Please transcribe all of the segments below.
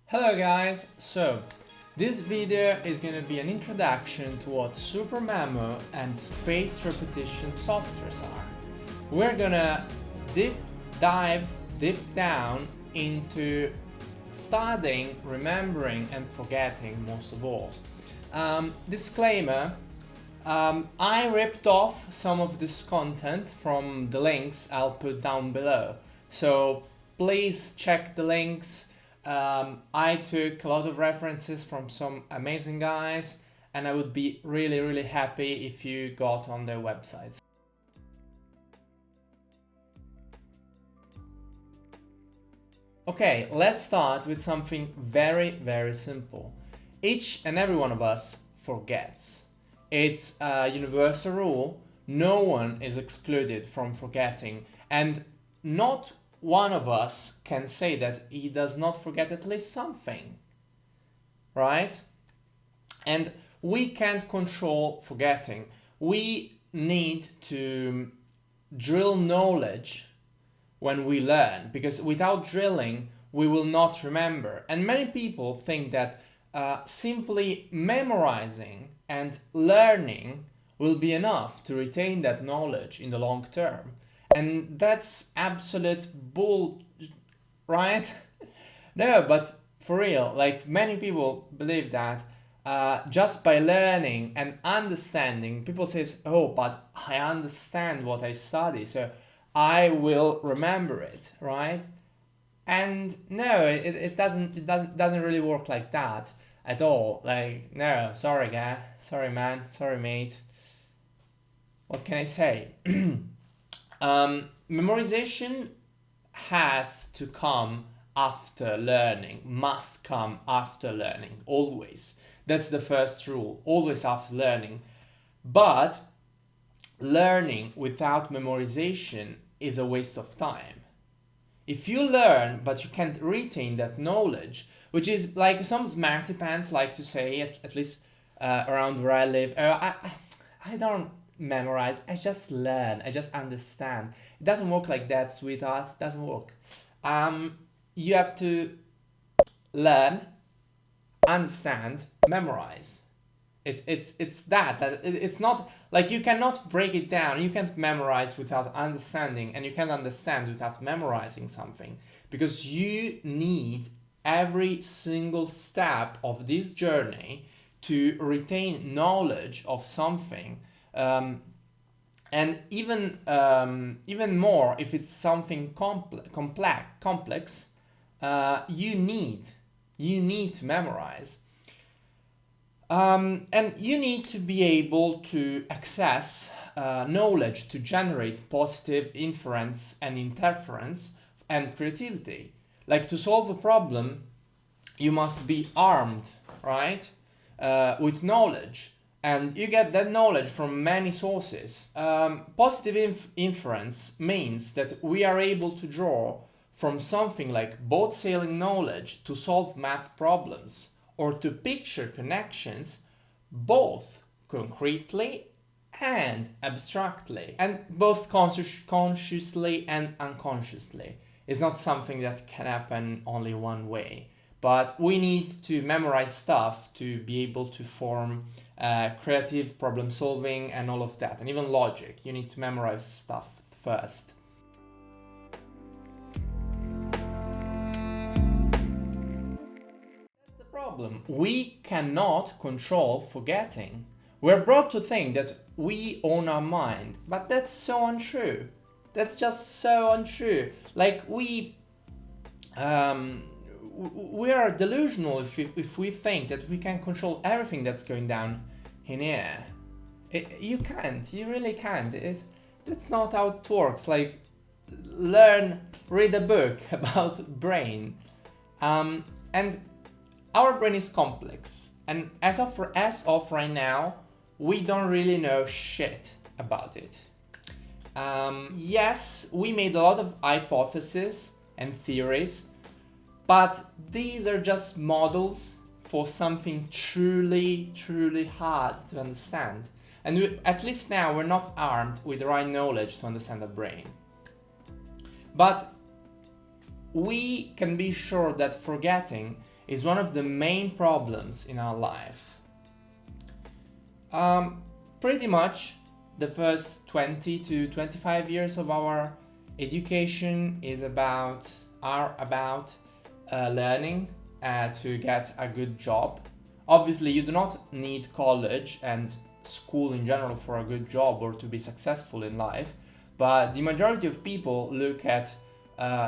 Hello guys, so this video is going to be an introduction to what SuperMemo and spaced repetition softwares are. We're gonna deep down into studying, remembering and forgetting most of all. Disclaimer, I ripped off some of this content from the links I'll put down below, so please check the links. I took a lot of references from some amazing guys, and I would be really happy if you got on their websites. Okay, let's start with something very simple. Each and every one of us forgets. It's a universal rule. No one is excluded from forgetting, and not one of us can say that he does not forget at least something, right? And we can't control forgetting. We need to drill knowledge when we learn, because without drilling, we will not remember. And many people think that simply memorizing and learning will be enough to retain that knowledge in the long term. And that's absolute bull, right? No, but for real, like many people believe that just by learning and understanding, people say, oh, but I understand what I study, so I will remember it, right? And no, it doesn't really work like that at all. Like, no, sorry guy, sorry man, sorry mate. What can I say? Memorization has to come after learning, must come after learning, always. That's the first rule, always after learning. But learning without memorization is a waste of time. If you learn but you can't retain that knowledge, which is like some smarty pants like to say, at least around where I live, I don't memorize, I just learn, I just understand. It doesn't work like that, sweetheart. It doesn't work. You have to learn, understand, memorize. It's that it's not like you cannot break it down. You can't memorize without understanding, and you can't understand without memorizing something, because you need every single step of this journey to retain knowledge of something. And even more, if it's something complex, you need to memorize. And you need to be able to access knowledge to generate positive inference and interference and creativity. Like, to solve a problem, you must be armed, right, with knowledge. And you get that knowledge from many sources. Positive inference means that we are able to draw from something like boat sailing knowledge to solve math problems, or to picture connections both concretely and abstractly, and both consciously and unconsciously. It's not something that can happen only one way. But we need to memorize stuff to be able to form creative problem solving and all of that, and even logic. You need to memorize stuff first. That's the problem. We cannot control forgetting. We're brought to think that we own our mind, but that's so untrue. That's just so untrue. Like, we are delusional if we think that we can control everything that's going down in here. You can't. You really can't. That's not how it works. Like, read a book about brain. And our brain is complex. And as of right now, we don't really know shit about it. Yes, we made a lot of hypotheses and theories, but these are just models for something truly hard to understand. And at least now we're not armed with the right knowledge to understand the brain. But we can be sure that forgetting is one of the main problems in our life. Pretty much the first 20 to 25 years of our education are about learning to get a good job. Obviously, you do not need college and school in general for a good job or to be successful in life, but the majority of people look at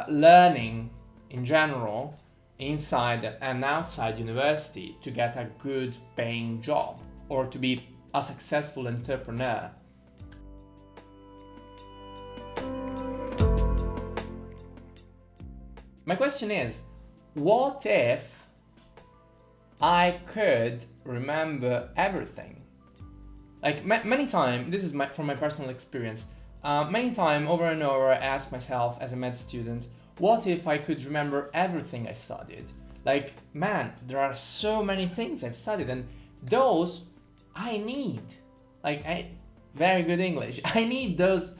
learning in general inside and outside university to get a good paying job or to be a successful entrepreneur. My question is, what if I could remember everything? Like many times, this is from my personal experience, many times over and over I ask myself as a med student, what if I could remember everything I studied? Like, man, there are so many things I've studied and those I need. Very good English. I need those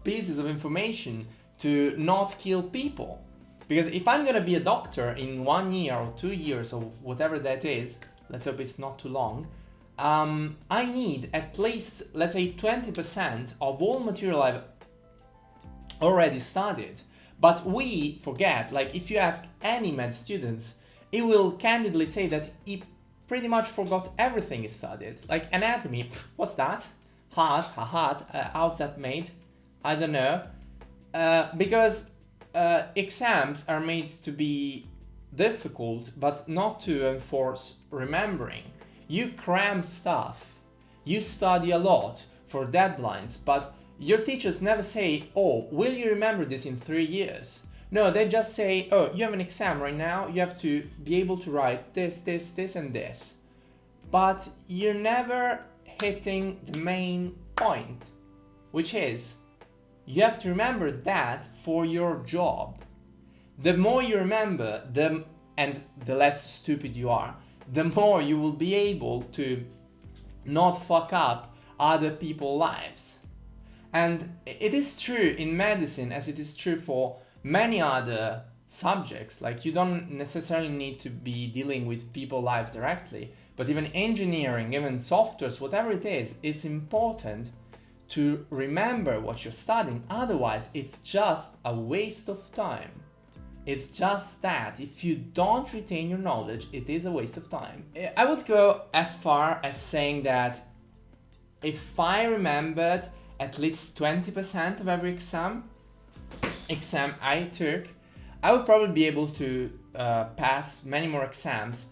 pieces of information to not kill people. Because if I'm gonna be a doctor in 1 year or 2 years or whatever that is, let's hope it's not too long, I need at least, let's say, 20% of all material I've already studied. But we forget, like if you ask any med students, it will candidly say that he pretty much forgot everything he studied. Like anatomy, what's that? Heart, how's that made? I don't know. Because exams are made to be difficult, but not to enforce remembering. You cram stuff, you study a lot for deadlines, but your teachers never say, oh, will you remember this in 3 years? No, they just say, oh, you have an exam right now, you have to be able to write this, and this. But you're never hitting the main point, which is, you have to remember that for your job. The more you remember, and the less stupid you are, the more you will be able to not fuck up other people's lives. And it is true in medicine as it is true for many other subjects. Like, you don't necessarily need to be dealing with people's lives directly, but even engineering, even softwares, whatever it is, it's important to remember what you're studying. Otherwise, it's just a waste of time. It's just that if you don't retain your knowledge, it is a waste of time. I would go as far as saying that if I remembered at least 20% of every exam I took, I would probably be able to pass many more exams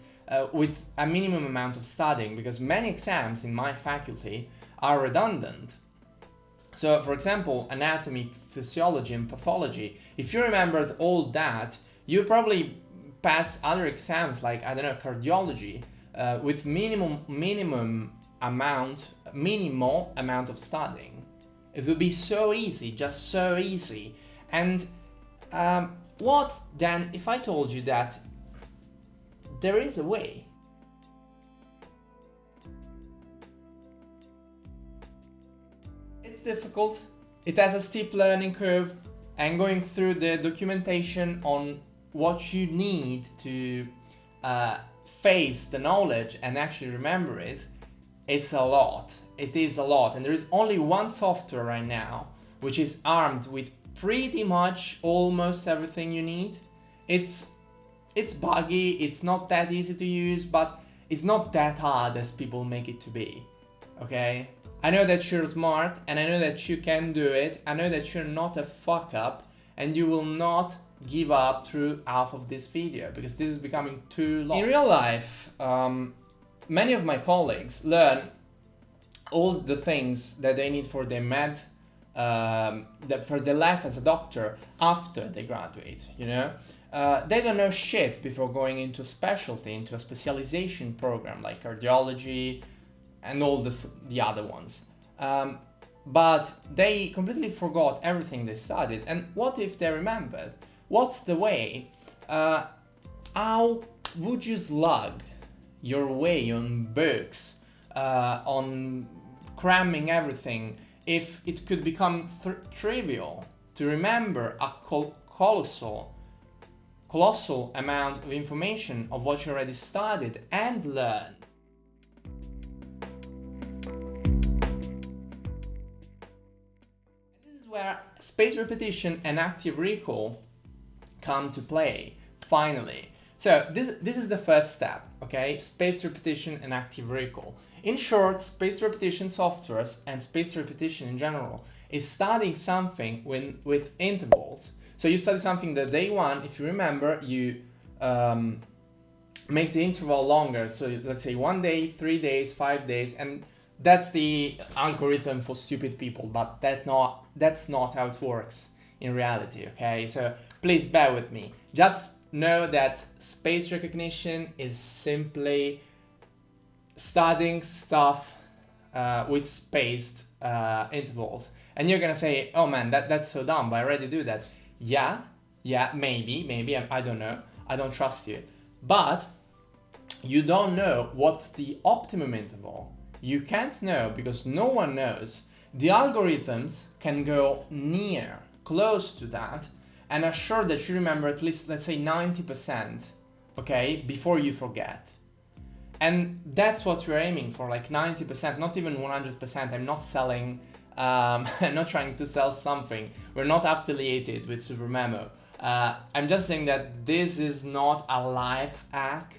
with a minimum amount of studying, because many exams in my faculty are redundant. So, for example, anatomy, physiology, and pathology, if you remembered all that, you probably pass other exams like, I don't know, cardiology, with minimal amount of studying. It would be so easy, just so easy. And what then if I told you that there is a way? It's difficult, it has a steep learning curve, and going through the documentation on what you need to face the knowledge and actually remember it, it's a lot. It is a lot, and there is only one software right now which is armed with pretty much almost everything you need. It's buggy, it's not that easy to use, but it's not that hard as people make it to be, okay? I know that you're smart, and I know that you can do it. I know that you're not a fuck up, and you will not give up through half of this video, because this is becoming too long. In real life, many of my colleagues learn all the things that they need for their for their life as a doctor after they graduate, you know? They don't know shit before going into a specialty, into a specialization program like cardiology and all the other ones. But they completely forgot everything they studied. And what if they remembered? What's the way? How would you slug your way on books, on cramming everything, if it could become trivial to remember a colossal colossal amount of information of what you already studied and learned. This is where spaced repetition and active recall come to play, finally. So this is the first step, okay? Spaced repetition and active recall. In short, spaced repetition softwares and spaced repetition in general is studying something with intervals. So you study something the day one, if you remember, you make the interval longer. So let's say 1 day, 3 days, 5 days, and that's the algorithm for stupid people, but that's not how it works in reality, okay? So please bear with me. Just know that spaced recognition is simply studying stuff with spaced intervals. And you're gonna say, oh man, that's so dumb, but I already do that. Yeah, maybe, I don't know. I don't trust you. But you don't know what's the optimum interval. You can't know because no one knows. The algorithms can go close to that, and assure that you remember at least, let's say 90%, okay, before you forget. And that's what we're aiming for, like 90%, not even 100%. I'm not selling, I'm not trying to sell something. We're not affiliated with SuperMemo. I'm just saying that this is not a life hack.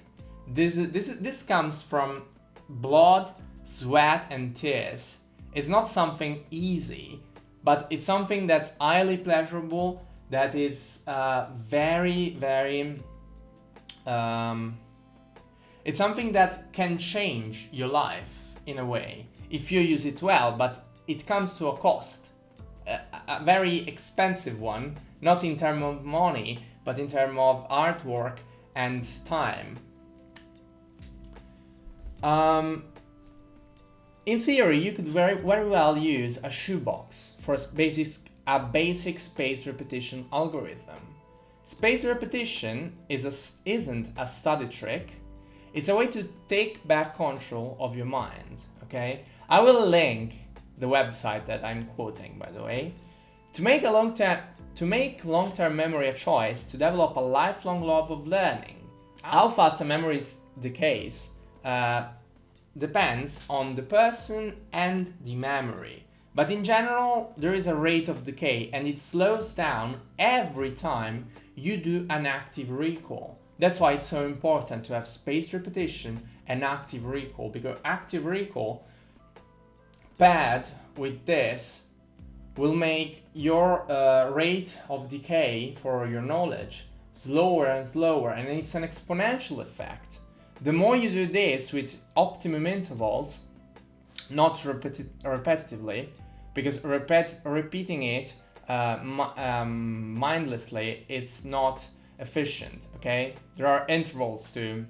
This comes from blood, sweat, and tears. It's not something easy, but it's something that's highly pleasurable, that is very, it's something that can change your life in a way if you use it well, but it comes to a cost, a very expensive one, not in terms of money, but in terms of artwork and time. In theory, you could very well use a shoebox for a basic spaced repetition algorithm. Spaced repetition isn't a study trick. It's a way to take back control of your mind, okay? I will link the website that I'm quoting, by the way. To make long-term memory a choice, to develop a lifelong love of learning. How fast a memory decays depends on the person and the memory. But in general, there is a rate of decay, and it slows down every time you do an active recall. That's why it's so important to have spaced repetition and active recall, because active recall paired with this will make your rate of decay for your knowledge slower and slower, and it's an exponential effect. The more you do this with optimum intervals, not repetitively, because repeating it mindlessly, it's not efficient, okay? There are intervals to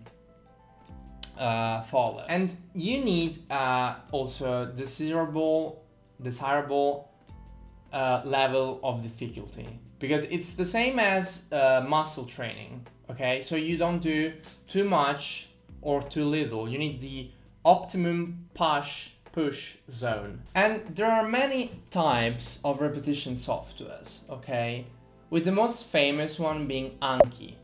follow. And you need also desirable level of difficulty, because it's the same as muscle training, okay? So you don't do too much or too little. You need the optimum push zone. And there are many types of repetition softwares, okay? With the most famous one being Anki.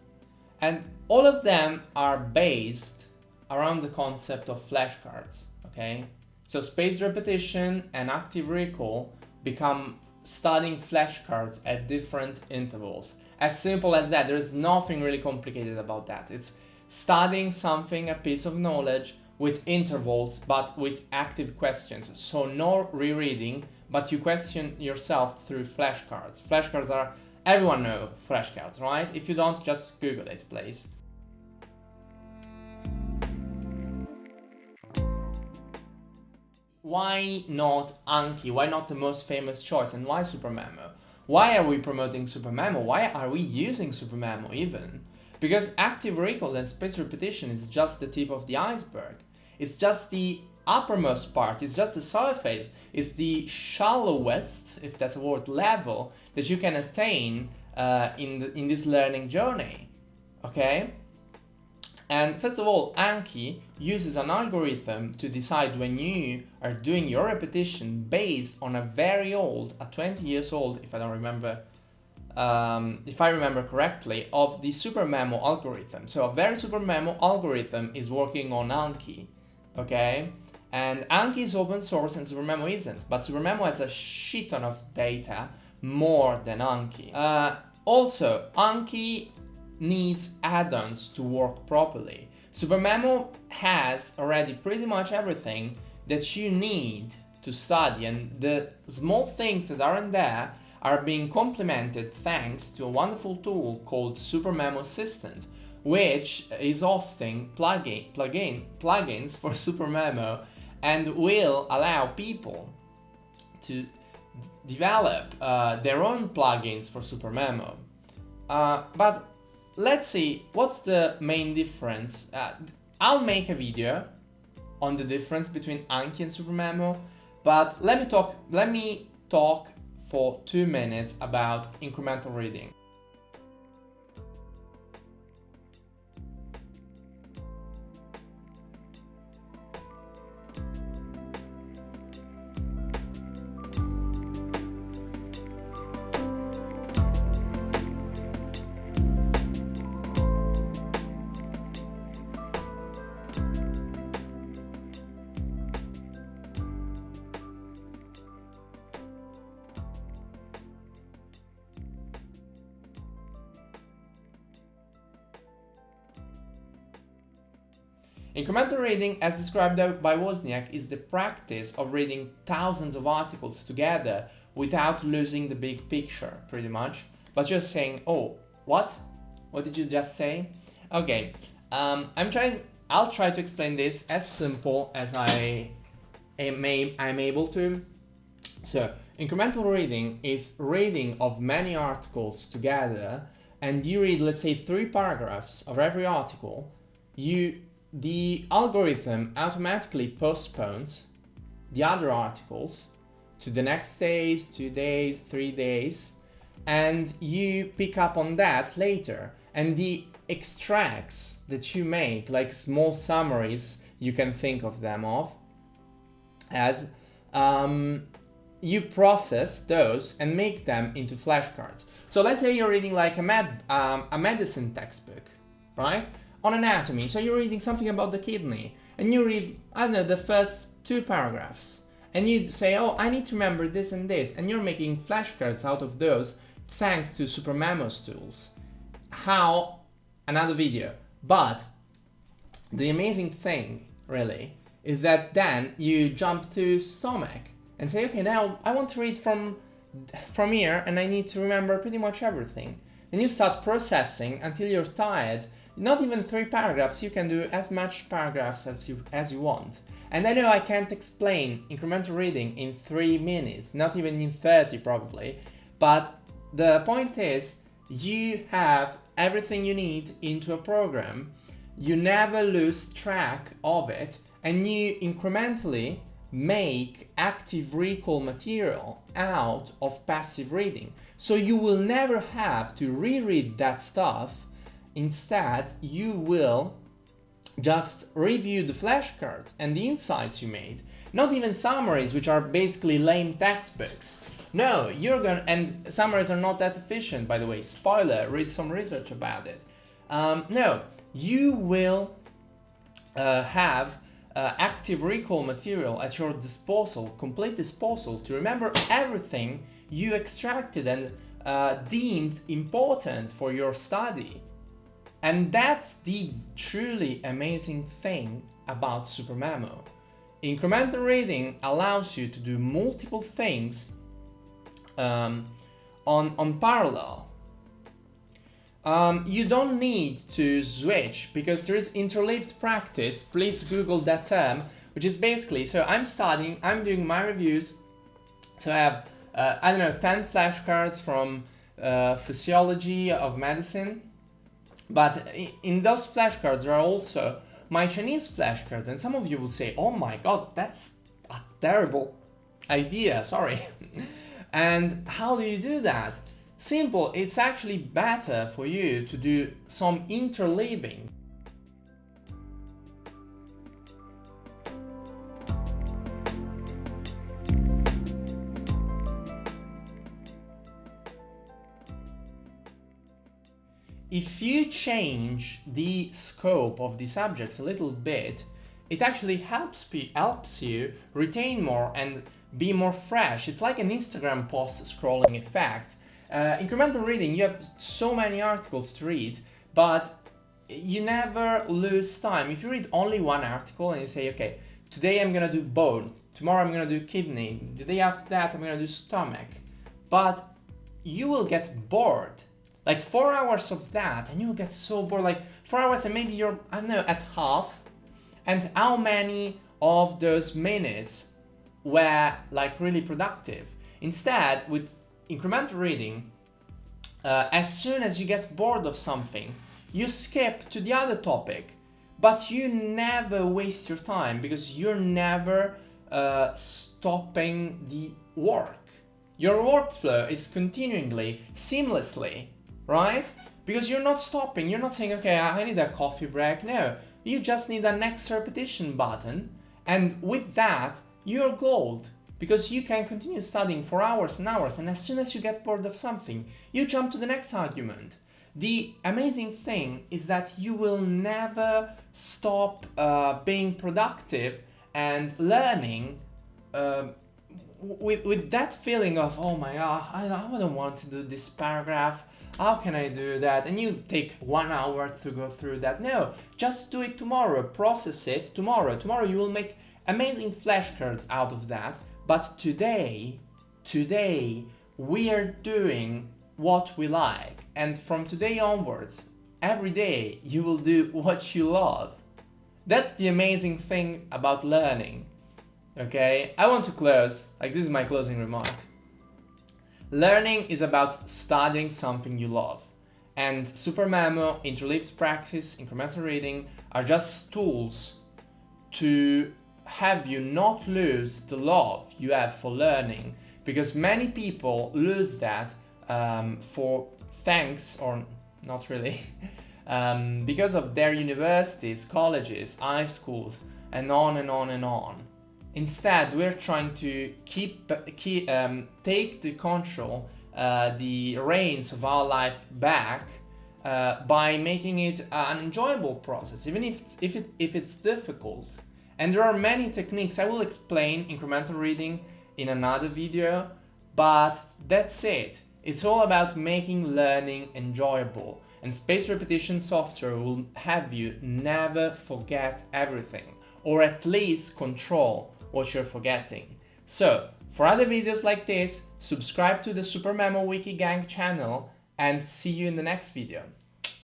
And all of them are based around the concept of flashcards, okay? So spaced repetition and active recall become studying flashcards at different intervals. As simple as that. There's nothing really complicated about that. It's studying something, a piece of knowledge, with intervals, but with active questions. So no rereading, but you question yourself through flashcards. Flashcards are, everyone knows flashcards, right? If you don't, just Google it, please. Why not Anki? Why not the most famous choice? And why SuperMemo? Why are we promoting SuperMemo? Why are we using SuperMemo even? Because active recall and spaced repetition is just the tip of the iceberg. It's just the uppermost part, it's just the surface, it's the shallowest, if that's a word, level that you can attain in this learning journey, okay? And first of all, Anki uses an algorithm to decide when you are doing your repetition based on a very old, a 20 years old, if I don't remember if I remember correctly, of the SuperMemo algorithm. So a very SuperMemo algorithm is working on Anki, okay? And Anki is open source and SuperMemo isn't, but SuperMemo has a shit ton of data, more than Anki. Also, Anki needs add-ons to work properly. SuperMemo has already pretty much everything that you need to study, and the small things that aren't there are being complemented thanks to a wonderful tool called SuperMemo Assistant, which is hosting plugins for SuperMemo and will allow people to develop their own plugins for SuperMemo. But let's see what's the main difference. I'll make a video on the difference between Anki and SuperMemo, but let me talk for 2 minutes about incremental reading. Incremental reading, as described by Wozniak, is the practice of reading thousands of articles together without losing the big picture, pretty much, but just saying, oh, what? What did you just say? Okay, I'll try to explain this as simple as I'm able to. So, incremental reading is reading of many articles together, and you read, let's say, 3 paragraphs of every article. The algorithm automatically postpones the other articles to the next days, 2 days, 3 days, and you pick up on that later. And the extracts that you make, like small summaries, you can think of them as you process those and make them into flashcards. So let's say you're reading like a medicine textbook, right? On anatomy, so you're reading something about the kidney, and you read, I don't know, the first 2 paragraphs, and you say, oh, I need to remember this and this, and you're making flashcards out of those thanks to SuperMemo's tools. How? Another video. But the amazing thing, really, is that then you jump to stomach and say, okay, now I want to read from here, and I need to remember pretty much everything. And you start processing until you're tired. Not even 3 paragraphs, you can do as much paragraphs as you want. And I know I can't explain incremental reading in 3 minutes, not even in 30 probably, but the point is, you have everything you need into a program, you never lose track of it, and you incrementally make active recall material out of passive reading. So you will never have to reread that stuff. Instead, you will just review the flashcards and the insights you made, not even summaries, which are basically lame textbooks. No, and summaries are not that efficient, by the way. Spoiler, read some research about it. No, you will have active recall material at your disposal, complete disposal, to remember everything you extracted and deemed important for your study. And that's the truly amazing thing about SuperMemo. Incremental reading allows you to do multiple things on parallel. You don't need to switch because there is interleaved practice. Please Google that term, which is basically, so I'm doing my reviews. So I have, 10 flashcards from physiology of medicine. But in those flashcards there are also my Chinese flashcards, and some of you will say, oh my god, that's a terrible idea, sorry. And how do you do that? Simple, it's actually better for you to do some interleaving. if you change the scope of the subjects a little bit, it actually helps you retain more and be more fresh. It's like an Instagram post scrolling effect. Incremental reading, you have so many articles to read, but you never lose time. If you read only one article and you say, okay, today I'm gonna do bone, tomorrow I'm gonna do kidney, the day after that I'm gonna do stomach, but you will get bored. Like 4 hours of that and you'll get so bored, like 4 hours and maybe you're, I don't know, at half. And how many of those minutes were like really productive? Instead, with incremental reading, as soon as you get bored of something, you skip to the other topic, but you never waste your time because you're never stopping the work. Your workflow is continually, seamlessly, right? Because you're not stopping, you're not saying, okay, I need a coffee break. No, you just need a next repetition button. And with that, you're gold because you can continue studying for hours and hours. And as soon as you get bored of something, you jump to the next argument. The amazing thing is that you will never stop being productive and learning with that feeling of, oh my God, I don't want to do this paragraph. How can I do that? And you take 1 hour to go through that. No, just do it tomorrow. Process it tomorrow. Tomorrow you will make amazing flashcards out of that. But today, we are doing what we like. And from today onwards, every day you will do what you love. That's the amazing thing about learning. Okay, I want to close, like this is my closing remark. Learning is about studying something you love. And SuperMemo, interleaved practice, incremental reading are just tools to have you not lose the love you have for learning. Because many people lose that for thanks, or not really, because of their universities, colleges, high schools, and on and on and on. Instead, we're trying to take the control, the reins of our life back by making it an enjoyable process, even if it's difficult. And there are many techniques. I will explain incremental reading in another video, but that's it. It's all about making learning enjoyable. And spaced repetition software will have you never forget everything, or at least control what you're forgetting. So, for other videos like this, subscribe to the SuperMemo Wiki Gang channel and see you in the next video.